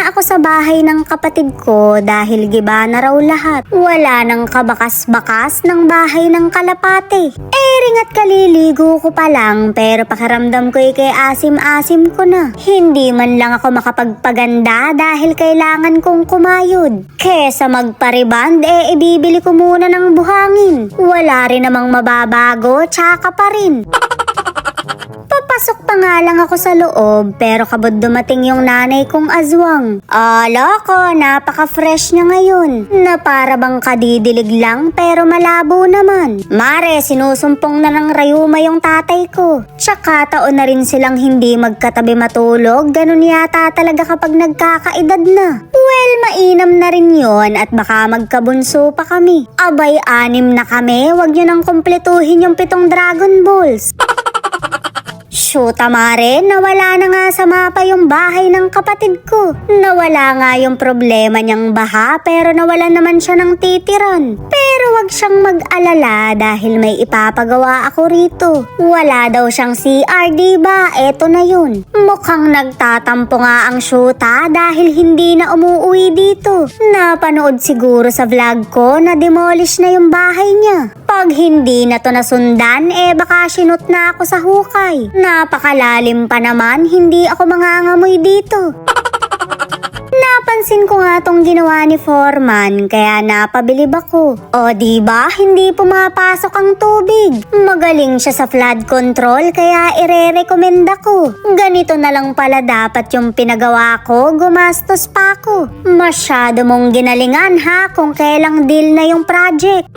na ako sa bahay ng kapatid ko dahil giba na raw lahat. Wala nang kabakas-bakas ng bahay ng kalapate. Ringat kaliligo ko pa lang pero pakiramdam ko kay asim-asim ko na. Hindi man lang ako makapagpaganda dahil kailangan kong kumayod. Kesa magpariband ibibili ko muna ng buhangin. Wala rin namang mababago, tsaka pa rin. Papasok pa nga lang ako sa loob pero kabod dumating yung nanay kong aswang. Loko, napaka-fresh niya ngayon. Na para bang kadidilig lang pero malabo naman. Mare, sinusumpong na ng rayuma yung tatay ko. Tsaka taon na rin silang hindi magkatabi matulog. Ganun yata talaga kapag nagkakaedad na. Well, mainam na rin yon at baka magkabunso pa kami. Abay, 6 na kami. Wag nyo nang kumpletuhin yung 7 Dragon Balls. Shoot, mare, nawala na nga sa mapa yung bahay ng kapatid ko. Nawala nga yung problema niyang baha pero nawala naman siya ng titiran. Pero wag siyang mag-alala dahil may ipapagawa ako rito. Wala daw siyang CR, diba? Eto na yun. Mukhang nagtatampo nga ang shoota dahil hindi na umuwi dito. Napanood siguro sa vlog ko na demolish na yung bahay niya. Pag hindi na to nasundan, baka sinut na ako sa hukay. Napakalalim pa naman, hindi ako mangangamoy dito. Napansin ko nga tong ginawa ni Foreman, kaya napabilib ako. O diba, hindi pumapasok ang tubig. Magaling siya sa flood control, kaya ire-recommend ako. Ganito na lang pala dapat yung pinagawa ko, gumastos pa ako. Masyado mong ginalingan ha, kung kailang deal na yung project.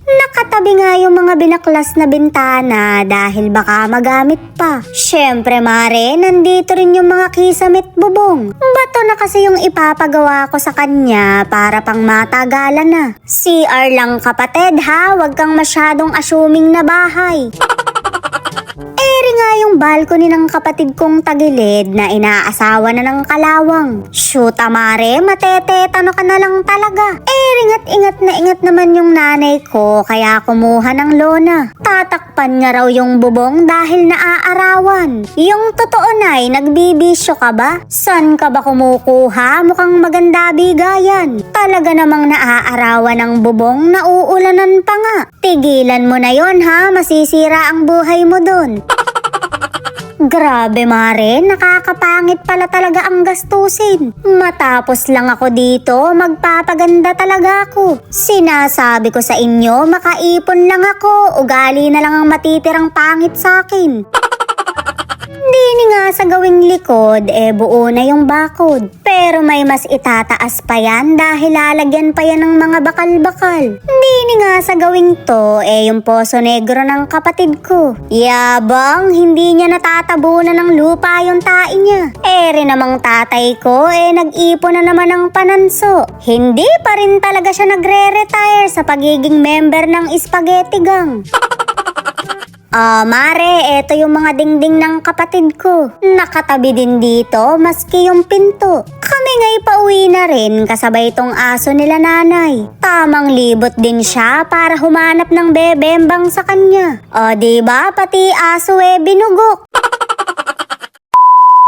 Nakatabi nga yung mga binaklas na bintana dahil baka magamit pa. Syempre mare, nandito rin yung mga kisamit bubong. Bato na kasi yung ipapagawa ko sa kanya para pang matagalan na. CR lang kapatid ha, wag kang masyadong assuming na bahay. Nga yung balcony ng kapatid kong tagilid na inaasawa na ng kalawang. Shoot, mare, matetetano ka na lang talaga. Ingat na ingat naman yung nanay ko kaya kumuha ng lona. Tatakpan niya raw yung bubong dahil naaarawan. Yung totoo na'y nagbibisyo ka ba? San ka ba kumukuha? Mukhang maganda bigayan. Talaga namang naaarawan ng bubong, nauulanan pa nga. Tigilan mo na yon ha, masisira ang buhay mo dun. Grabe mare, nakakapangit pala talaga ang gastusin. Matapos lang ako dito, magpapaganda talaga ako. Sinasabi ko sa inyo, makaipon lang ako, ugali na lang ang matitirang pangit sa akin. Dini nga sa gawing likod, buo na yung bakod. Pero may mas itataas pa yan dahil lalagyan pa yan ng mga bakal-bakal. Dini nga sa gawing to, yung poso negro ng kapatid ko. Yabang, hindi niya natatabunan ng lupa yung tae niya. Rin namang tatay ko, nag-ipon na naman ng pananso. Hindi pa rin talaga siya nagre-retire sa pagiging member ng Spaghetti Gang. Mare, eto yung mga dingding ng kapatid ko. Nakatabi din dito, maski yung pinto. Kami nga'y pauwi na rin kasabay tong aso nila nanay. Tamang libot din siya para humanap ng bebembang sa kanya. O diba, pati aso binugok.